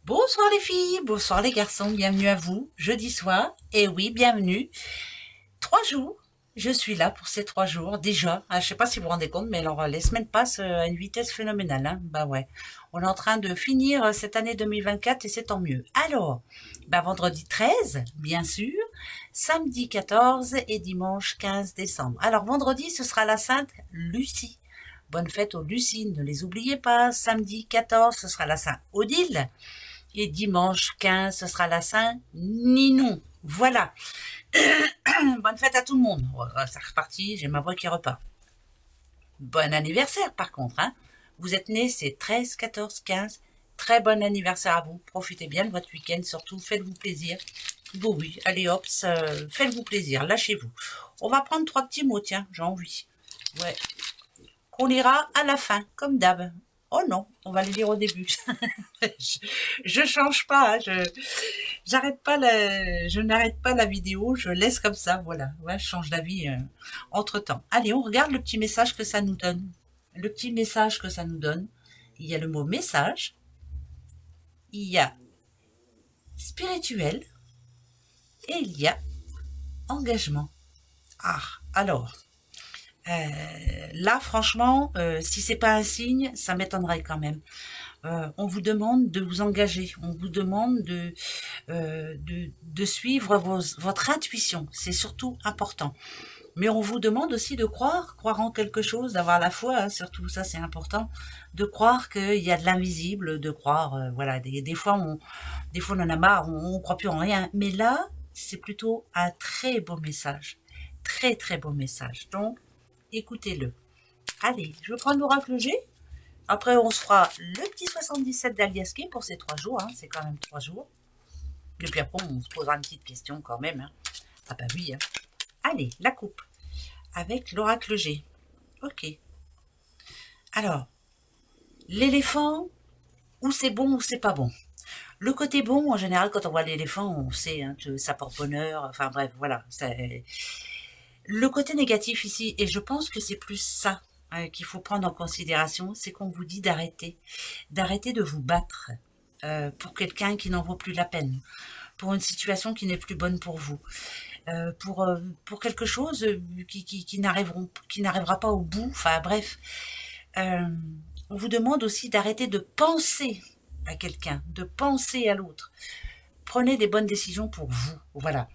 Bonsoir les filles, bonsoir les garçons, bienvenue à vous, jeudi soir, et oui, bienvenue. 3 jours, je suis là pour ces 3 jours, déjà, je sais pas si vous vous rendez compte, mais alors les semaines passent à une vitesse phénoménale, hein. Bah ouais, on est en train de finir cette année 2024 et c'est tant mieux. Alors, vendredi 13, bien sûr, samedi 14 et dimanche 15 décembre. Alors vendredi, ce sera la Sainte Lucie. Bonne fête aux Lucines, ne les oubliez pas. Samedi 14, ce sera la Sainte Odile. Et dimanche 15, ce sera la Saint-Ninon. Voilà. Bonne fête à tout le monde. C'est reparti, j'ai ma voix qui repart. Bon anniversaire par contre. Hein. Vous êtes nés, c'est 13, 14, 15. Très bon anniversaire à vous. Profitez bien de votre week-end, surtout faites-vous plaisir. Bon oui, allez hop, faites-vous plaisir, lâchez-vous. On va prendre 3 petits mots, tiens, j'ai envie. Ouais. Qu'on lira à la fin, comme d'hab. Oh non, on va le lire au début. je change pas, hein, je n'arrête pas la vidéo, je laisse comme ça, voilà. Ouais, je change d'avis entre temps. Allez, on regarde le petit message que ça nous donne. Le petit message que ça nous donne. Il y a le mot message. Il y a spirituel. Et il y a engagement. Ah, alors. Là, franchement, si c'est pas un signe, ça m'étonnerait quand même. On vous demande de vous engager, on vous demande de suivre votre intuition, c'est surtout important. Mais on vous demande aussi de croire en quelque chose, d'avoir la foi, hein, surtout ça c'est important, de croire qu'il y a de l'invisible, de croire, voilà, des fois on en a marre, on croit plus en rien. Mais là, c'est plutôt un très beau message, très très beau message. Donc, écoutez-le. Allez, je vais prendre l'oracle G. Après, on se fera le petit 77 d'Aliaski pour ces 3 jours. Hein, c'est quand même 3 jours. Et puis après, on se posera une petite question quand même. Hein. Ah bah oui. Hein. Allez, la coupe. Avec l'oracle G. Ok. Alors, l'éléphant, ou c'est bon ou c'est pas bon. Le côté bon, en général, quand on voit l'éléphant, on sait hein, que ça porte bonheur. Enfin bref, voilà. Le côté négatif ici, et je pense que c'est plus ça qu'il faut prendre en considération, c'est qu'on vous dit d'arrêter de vous battre pour quelqu'un qui n'en vaut plus la peine, pour une situation qui n'est plus bonne pour vous, pour quelque chose qui n'arrivera pas au bout, enfin bref. On vous demande aussi d'arrêter de penser à quelqu'un, de penser à l'autre. Prenez des bonnes décisions pour vous, voilà.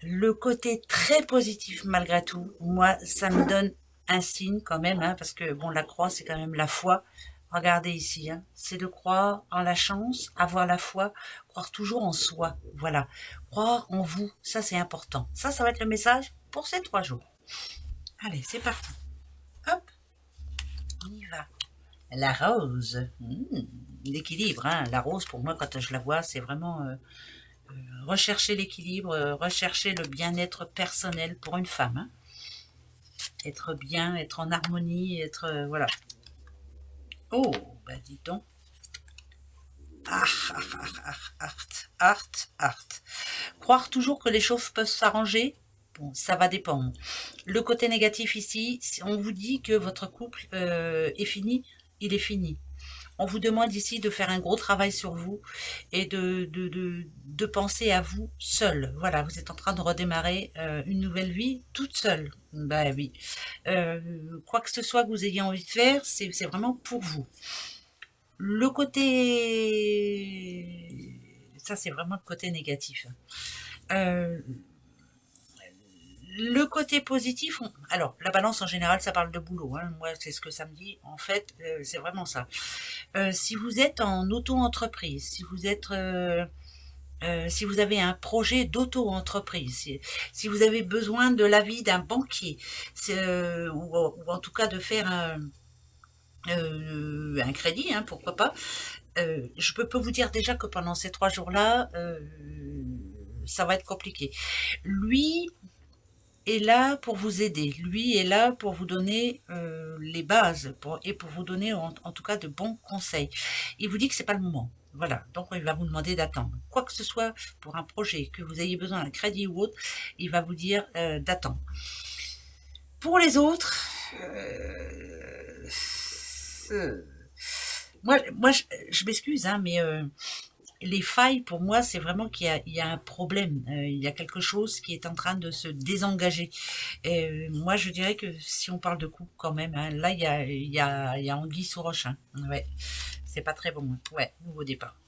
Le côté très positif malgré tout, moi, ça me donne un signe quand même, hein, parce que bon, la croix, c'est quand même la foi. Regardez ici, hein, c'est de croire en la chance, avoir la foi, croire toujours en soi, voilà. Croire en vous, ça c'est important. Ça va être le message pour ces 3 jours. Allez, c'est parti. Hop, on y va. La rose, l'équilibre, hein. La rose, pour moi, quand je la vois, c'est vraiment... rechercher l'équilibre, rechercher le bien-être personnel pour une femme. Hein. Être bien, être en harmonie, être... voilà. Oh, bah dis donc. Art. Croire toujours que les choses peuvent s'arranger, bon, ça va dépendre. Le côté négatif ici, on vous dit que votre couple est fini, il est fini. On vous demande ici de faire un gros travail sur vous et de penser à vous seul. Voilà, vous êtes en train de redémarrer une nouvelle vie toute seule. Bah oui. Quoi que ce soit que vous ayez envie de faire, c'est vraiment pour vous. Le côté... Ça, c'est vraiment le côté négatif. Le côté positif, alors la balance en général ça parle de boulot, hein. Moi c'est ce que ça me dit, en fait c'est vraiment ça. Si vous êtes en auto-entreprise, si vous avez un projet d'auto-entreprise, si vous avez besoin de l'avis d'un banquier, ou en tout cas de faire un crédit, hein, pourquoi pas, je peux vous dire déjà que pendant ces 3 jours-là, ça va être compliqué. Lui est là pour vous aider. Lui est là pour vous donner les bases et pour vous donner en tout cas de bons conseils. Il vous dit que c'est pas le moment. Voilà, donc il va vous demander d'attendre. Quoi que ce soit pour un projet, que vous ayez besoin d'un crédit ou autre, il va vous dire d'attendre. Pour les autres, moi je m'excuse, hein, mais les failles, pour moi, c'est vraiment qu'il y a un problème. Il y a quelque chose qui est en train de se désengager. Et moi, je dirais que si on parle de couple quand même, hein, là, il y a anguille sous roche. Hein. Ouais, c'est pas très bon. Hein. Ouais, nouveau départ.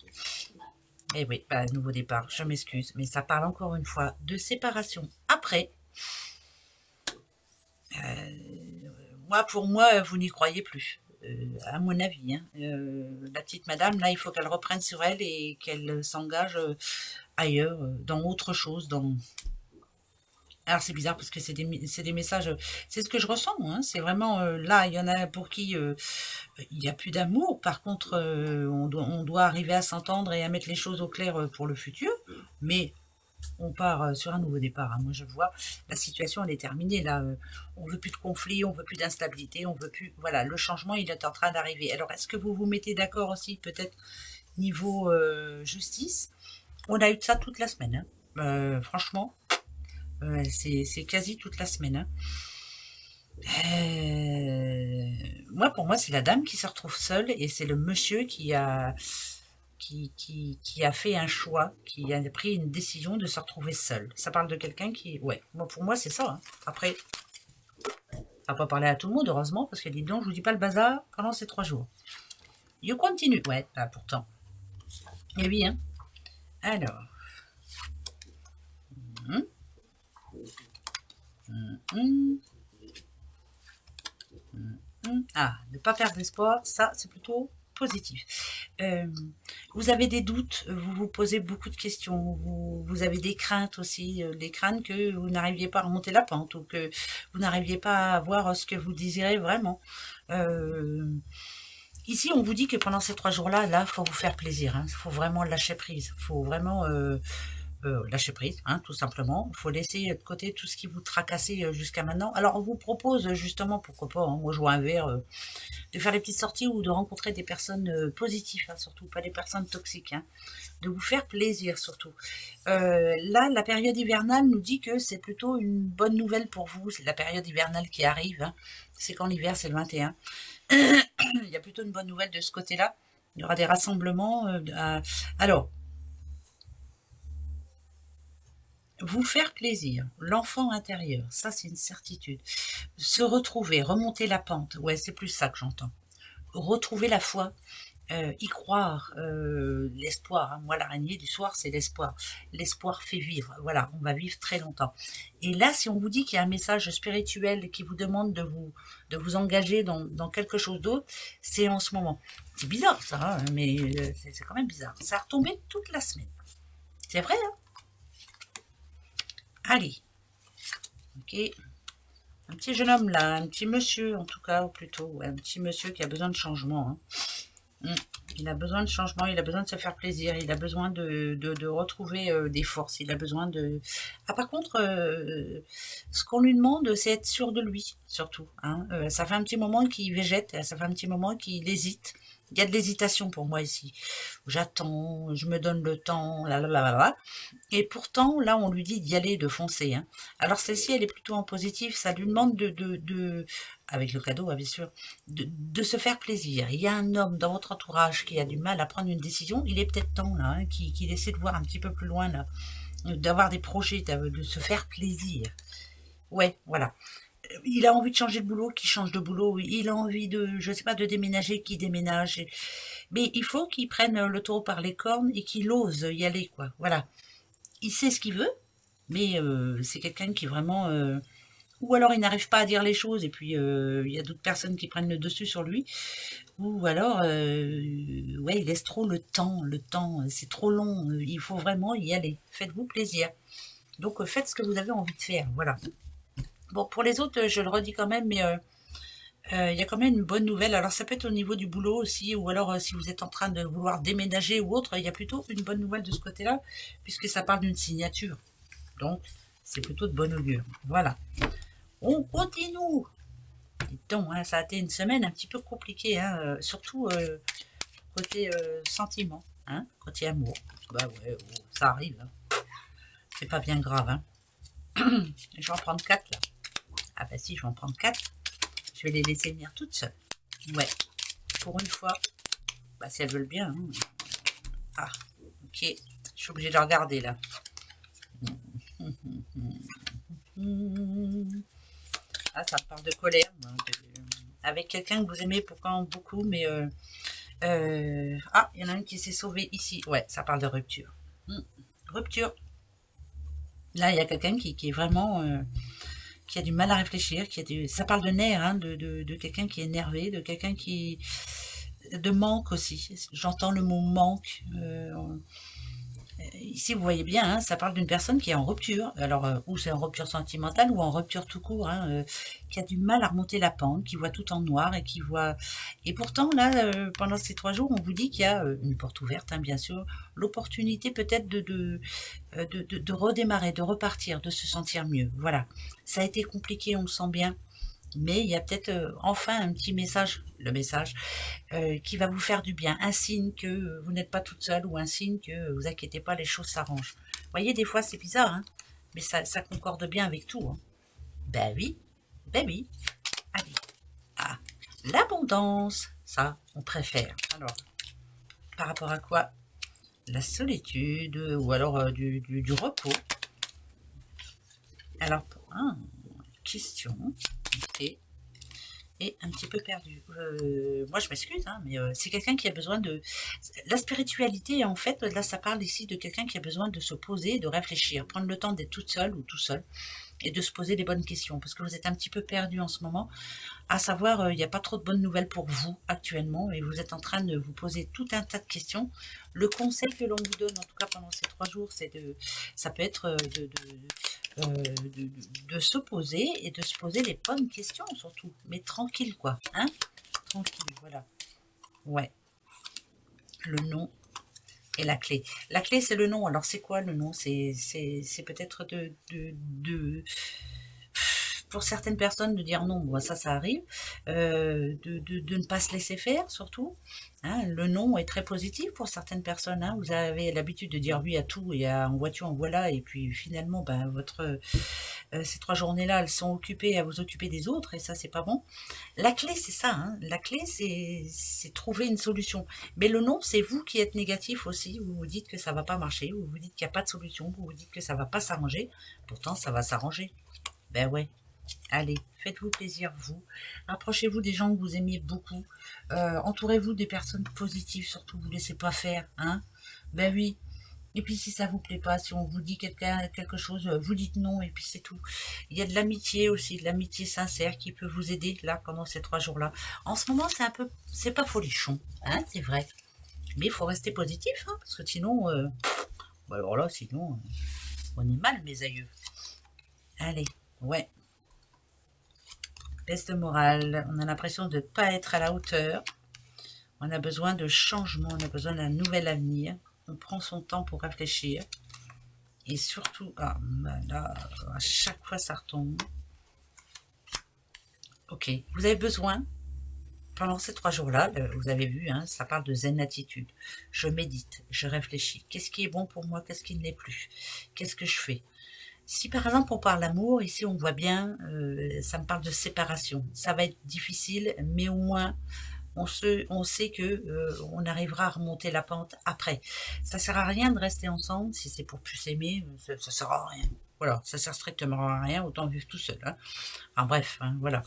Eh oui, bah, nouveau départ, je m'excuse. Mais ça parle encore une fois de séparation. Après, moi, pour moi, vous n'y croyez plus. À mon avis, hein. La petite madame, là, il faut qu'elle reprenne sur elle et qu'elle s'engage ailleurs, dans autre chose. Alors c'est bizarre parce que c'est des messages, c'est ce que je ressens, hein. C'est vraiment, là, il y en a pour qui il n'y a plus d'amour. Par contre, on doit arriver à s'entendre et à mettre les choses au clair pour le futur. Mais on part sur un nouveau départ. Hein. Moi, je vois, la situation, elle est terminée. Là, on veut plus de conflit, on veut plus d'instabilité, on veut plus... Voilà, le changement, il est en train d'arriver. Alors, est-ce que vous vous mettez d'accord aussi, peut-être, niveau justice? On a eu de ça toute la semaine. Hein. Franchement, c'est quasi toute la semaine. Hein. Moi, pour moi, c'est la dame qui se retrouve seule et c'est le monsieur qui a fait un choix, qui a pris une décision de se retrouver seul. Ça parle de quelqu'un qui... Ouais, moi, pour moi, c'est ça. Hein. Après, ça va pas parler à tout le monde, heureusement, parce que dis donc, je vous dis pas le bazar pendant ces 3 jours. You continue. Ouais, bah, pourtant. Eh oui, hein. Alors. Ah, ne pas perdre espoir, ça, c'est plutôt positif. Vous avez des doutes, vous vous posez beaucoup de questions, vous avez des craintes aussi, des craintes que vous n'arriviez pas à remonter la pente ou que vous n'arriviez pas à voir ce que vous désirez vraiment. Ici, on vous dit que pendant ces 3 jours-là, là, faut vous faire plaisir. Il faut vraiment lâcher prise. Il faut vraiment lâcher prise, hein, tout simplement. Il faut laisser de côté tout ce qui vous tracassait jusqu'à maintenant. Alors, on vous propose justement, pourquoi pas, hein, moi je vois un verre, de faire des petites sorties ou de rencontrer des personnes positives, hein, surtout, pas des personnes toxiques. Hein, de vous faire plaisir, surtout. Là, la période hivernale nous dit que c'est plutôt une bonne nouvelle pour vous. C'est la période hivernale qui arrive. Hein. C'est quand l'hiver, c'est le 21. Il y a plutôt une bonne nouvelle de ce côté-là. Il y aura des rassemblements. Alors, vous faire plaisir, l'enfant intérieur, ça c'est une certitude. Se retrouver, remonter la pente, ouais, c'est plus ça que j'entends. Retrouver la foi, y croire, l'espoir. Hein. Moi, l'araignée du soir, c'est l'espoir. L'espoir fait vivre. Voilà, on va vivre très longtemps. Et là, si on vous dit qu'il y a un message spirituel qui vous demande de vous engager dans quelque chose d'autre, c'est en ce moment. C'est bizarre ça, hein, mais c'est quand même bizarre. Ça a retombé toute la semaine. C'est vrai, hein? Allez. Ok. Un petit jeune homme là, un petit monsieur en tout cas, ou plutôt, ouais, un petit monsieur qui a besoin de changement. Hein. Il a besoin de changement, il a besoin de se faire plaisir, il a besoin de retrouver des forces, il a besoin de... Ah par contre, ce qu'on lui demande, c'est être sûr de lui, surtout. Hein. Ça fait un petit moment qu'il végète, ça fait un petit moment qu'il hésite. Il y a de l'hésitation pour moi ici. J'attends, je me donne le temps, là, là, là, là, là. Et pourtant, là, on lui dit d'y aller, de foncer. Hein. Alors celle-ci, elle est plutôt en positif. Ça lui demande avec le cadeau, bien sûr, de se faire plaisir. Il y a un homme dans votre entourage qui a du mal à prendre une décision. Il est peut-être temps, là, hein, qu'il essaie de voir un petit peu plus loin, là, d'avoir des projets, de se faire plaisir. Ouais, voilà. Il a envie de changer de boulot, qui change de boulot. Il a envie de, je sais pas, de déménager, qui déménage. Mais il faut qu'il prenne le taureau par les cornes et qu'il ose y aller, quoi. Voilà. Il sait ce qu'il veut, mais c'est quelqu'un qui vraiment... ou alors il n'arrive pas à dire les choses et puis il y a d'autres personnes qui prennent le dessus sur lui. Ou alors, ouais, il laisse trop le temps, c'est trop long. Il faut vraiment y aller. Faites-vous plaisir. Donc faites ce que vous avez envie de faire, voilà. Bon, pour les autres, je le redis quand même, mais il y a quand même une bonne nouvelle. Alors ça peut être au niveau du boulot aussi, ou alors si vous êtes en train de vouloir déménager ou autre, il y a plutôt une bonne nouvelle de ce côté-là, puisque ça parle d'une signature. Donc, c'est plutôt de bonne augure. Voilà. On continue. Dites donc, hein, ça a été une semaine un petit peu compliquée, hein, surtout côté sentiment, hein, côté amour. Bah ouais, oh, ça arrive. Hein. C'est pas bien grave. Hein. Je vais en prendre 4 là. Ah bah si, je vais en prendre 4. Je vais les laisser venir toutes seules. Ouais, pour une fois, Bah, si elles veulent bien. Hein. Ah, ok. Je suis obligée de regarder, là. Ah, ça parle de colère. Moi, avec quelqu'un que vous aimez pourtant beaucoup, mais... Ah, il y en a une qui s'est sauvée ici. Ouais, ça parle de rupture. Rupture. Là, il y a quelqu'un qui est vraiment... qui a du mal à réfléchir, ça parle de nerfs, hein, de quelqu'un qui est énervé, de quelqu'un qui... de manque aussi. J'entends le mot manque. Ici, vous voyez bien, hein, ça parle d'une personne qui est en rupture. Alors, ou c'est en rupture sentimentale ou en rupture tout court, hein, qui a du mal à remonter la pente, qui voit tout en noir et qui voit... Et pourtant, là, pendant ces 3 jours, on vous dit qu'il y a une porte ouverte, hein, bien sûr, l'opportunité peut-être de redémarrer, de repartir, de se sentir mieux. Voilà. Ça a été compliqué, on le sent bien. Mais il y a peut-être enfin un petit message, le message, qui va vous faire du bien. Un signe que vous n'êtes pas toute seule ou un signe que vous inquiétez pas, les choses s'arrangent. Vous voyez, des fois c'est bizarre, hein, mais ça concorde bien avec tout. Hein. Ben oui, ben oui. Allez. Ah, l'abondance, ça, on préfère. Alors, par rapport à quoi? La solitude ou alors du repos. Alors, question. Et un petit peu perdu. Moi, je m'excuse, hein, mais c'est quelqu'un qui a besoin de... La spiritualité, en fait, là, ça parle ici de quelqu'un qui a besoin de se poser, de réfléchir, prendre le temps d'être toute seule ou tout seul, et de se poser des bonnes questions, parce que vous êtes un petit peu perdu en ce moment, à savoir, il n'y a pas trop de bonnes nouvelles pour vous actuellement, et vous êtes en train de vous poser tout un tas de questions. Le conseil que l'on vous donne, en tout cas pendant ces 3 jours, c'est ça peut être de se poser et de se poser les bonnes questions surtout, mais tranquille quoi, hein, tranquille, voilà. Ouais, le nom et la clé. La clé c'est le nom. Alors c'est quoi le nom? C'est peut-être pour certaines personnes de dire non, bon, ça arrive, de ne pas se laisser faire surtout. Hein, le non est très positif pour certaines personnes. Hein, vous avez l'habitude de dire oui à tout et en voiture en voilà, et puis finalement, ben, ces 3 journées-là, elles sont occupées à vous occuper des autres, et ça, c'est pas bon. La clé, c'est ça. Hein, la clé, c'est trouver une solution. Mais le non, c'est vous qui êtes négatif aussi. Vous vous dites que ça va pas marcher, vous vous dites qu'il n'y a pas de solution, vous vous dites que ça va pas s'arranger. Pourtant, ça va s'arranger. Ben ouais. Allez, faites-vous plaisir, vous. Approchez-vous des gens que vous aimez beaucoup. Entourez-vous des personnes positives, surtout. Vous ne laissez pas faire. Hein, ben oui. Et puis si ça vous plaît pas, si on vous dit quelque chose, vous dites non et puis c'est tout. Il y a de l'amitié aussi, de l'amitié sincère qui peut vous aider là pendant ces 3 jours-là. En ce moment, c'est pas folichon, hein, c'est vrai. Mais il faut rester positif, hein, parce que sinon, alors là, sinon, on est mal, mes aïeux. Allez, ouais. Baisse de morale, on a l'impression de ne pas être à la hauteur. On a besoin de changement, on a besoin d'un nouvel avenir. On prend son temps pour réfléchir. Et surtout, là, à chaque fois ça retombe. Ok, vous avez besoin, pendant ces 3 jours-là, vous avez vu, hein, ça parle de zen attitude. Je médite, je réfléchis. Qu'est-ce qui est bon pour moi, qu'est-ce qui ne l'est plus? Qu'est-ce que je fais? Si par exemple on parle d'amour, ici on voit bien, ça me parle de séparation. Ça va être difficile, mais au moins on sait que on arrivera à remonter la pente après. Ça sert à rien de rester ensemble si c'est pour plus s'aimer, ça sert à rien. Voilà, ça sert strictement à rien, autant vivre tout seul. Hein. Enfin bref, hein, voilà.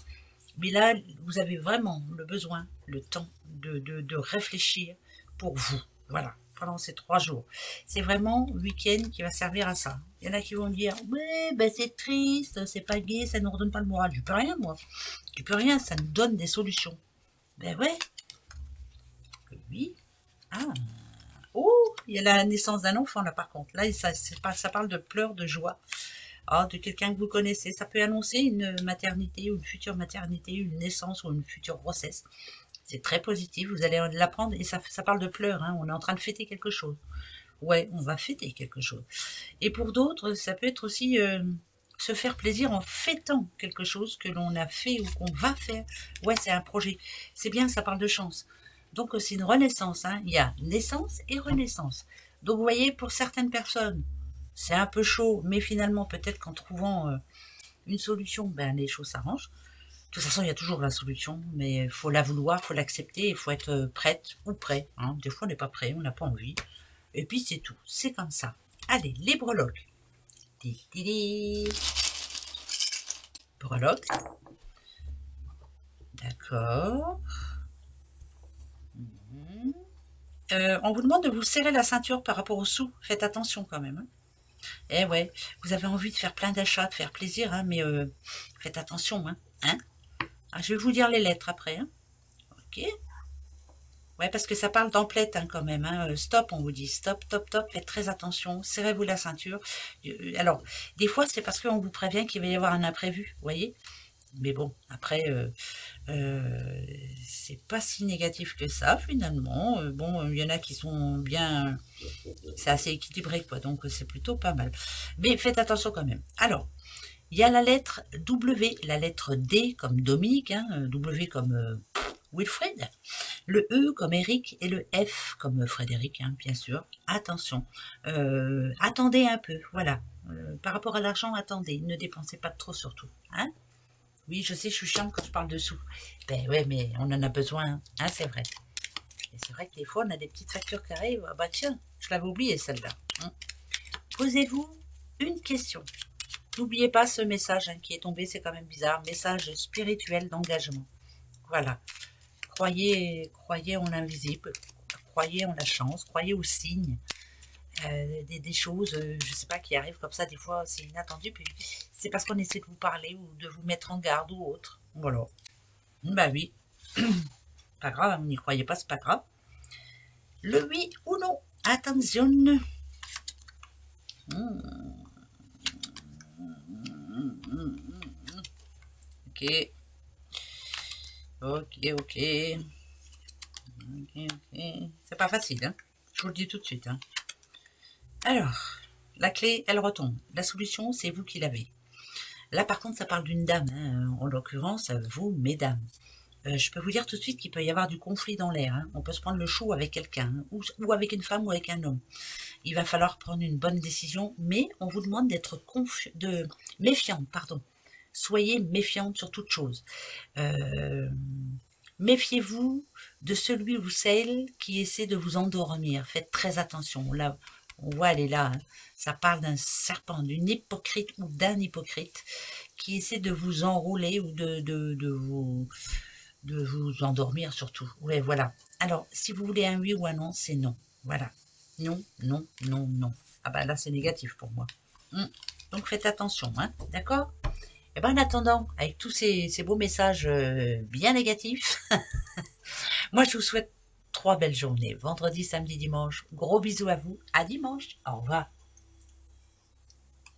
Mais là, vous avez vraiment le besoin, le temps de réfléchir pour vous. Voilà, pendant ces 3 jours. C'est vraiment le week-end qui va servir à ça. Il y en a qui vont dire, ouais, ben c'est triste, c'est pas gai, ça ne nous redonne pas le moral. Je peux rien, moi. Je peux rien, ça nous donne des solutions. Ben ouais. Oui. Ah. Oh, il y a la naissance d'un enfant là par contre. Là, ça parle de pleurs de joie. Ah, de quelqu'un que vous connaissez. Ça peut annoncer une maternité ou une future maternité, une naissance ou une future grossesse. C'est très positif, vous allez l'apprendre et ça parle de pleurs. Hein. On est en train de fêter quelque chose. Ouais, on va fêter quelque chose. Et pour d'autres, ça peut être aussi se faire plaisir en fêtant quelque chose que l'on a fait ou qu'on va faire. Ouais, c'est un projet. C'est bien, ça parle de chance. Donc c'est une renaissance. Hein. Il y a naissance et renaissance. Donc vous voyez, pour certaines personnes, c'est un peu chaud, mais finalement, peut-être qu'en trouvant une solution, ben, les choses s'arrangent. De toute façon, il y a toujours la solution, mais il faut la vouloir, il faut l'accepter, il faut être prête ou prêt. Hein. Des fois, on n'est pas prêt, on n'a pas envie. Et puis, c'est tout. C'est comme ça. Allez, les breloques. Breloques. D'accord. On vous demande de vous serrer la ceinture par rapport au sous. Faites attention quand même. Hein. Eh ouais, vous avez envie de faire plein d'achats, de faire plaisir, hein, mais faites attention. Hein. Ah, je vais vous dire les lettres après. Hein. Ok. Ouais, parce que ça parle d'emplette hein, quand même. Hein. Stop, on vous dit stop, top, top. Faites très attention. Serrez-vous la ceinture. Alors, des fois, c'est parce qu'on vous prévient qu'il va y avoir un imprévu, vous voyez. Mais bon, après, c'est pas si négatif que ça, finalement. Bon, il y en a qui sont bien... C'est assez équilibré, quoi. Donc, c'est plutôt pas mal. Mais faites attention quand même. Alors, il y a la lettre W, la lettre D comme Dominique, hein, W comme Wilfred, le E comme Eric et le F comme Frédéric, hein, bien sûr. Attention, attendez un peu, voilà. Par rapport à l'argent, attendez, ne dépensez pas trop surtout. Hein. Oui, je sais, je suis chiante quand je parle de sous. Ben ouais, mais on en a besoin, hein, c'est vrai. Et c'est vrai que des fois, on a des petites factures qui arrivent. Ah bah tiens, je l'avais oublié celle-là. Hein. Posez-vous une question. N'oubliez pas ce message hein, qui est tombé, c'est quand même bizarre. Message spirituel d'engagement. Voilà. Croyez en l'invisible, croyez en la chance, croyez aux signes, des choses, je ne sais pas, qui arrivent comme ça, des fois c'est inattendu, puis c'est parce qu'on essaie de vous parler ou de vous mettre en garde ou autre. Voilà. Bah oui, pas grave, vous n'y croyez pas, c'est pas grave. Le oui ou non, attention. Ok. Ok. C'est pas facile, hein. Je vous le dis tout de suite. Hein. Alors, la clé, elle retombe. La solution, c'est vous qui l'avez. Là, par contre, ça parle d'une dame. Hein. En l'occurrence, vous, mesdames. Je peux vous dire tout de suite qu'il peut y avoir du conflit dans l'air. Hein. On peut se prendre le chou avec quelqu'un, hein, ou avec une femme ou avec un homme. Il va falloir prendre une bonne décision, mais on vous demande d'être méfiante. Pardon. Soyez méfiante sur toute chose. Méfiez-vous de celui ou celle qui essaie de vous endormir. Faites très attention. Là, on voit, elle est là. Hein. Ça parle d'un serpent, d'une hypocrite ou d'un hypocrite qui essaie de vous enrouler ou de vous endormir surtout. Ouais, voilà. Alors, si vous voulez un oui ou un non, c'est non. Voilà. Non. Ah bah là, c'est négatif pour moi. Donc, faites attention. Hein. D'accord ? Et ben en attendant, avec tous ces beaux messages bien négatifs, moi je vous souhaite 3 belles journées. Vendredi, samedi, dimanche. Gros bisous à vous. À dimanche. Au revoir.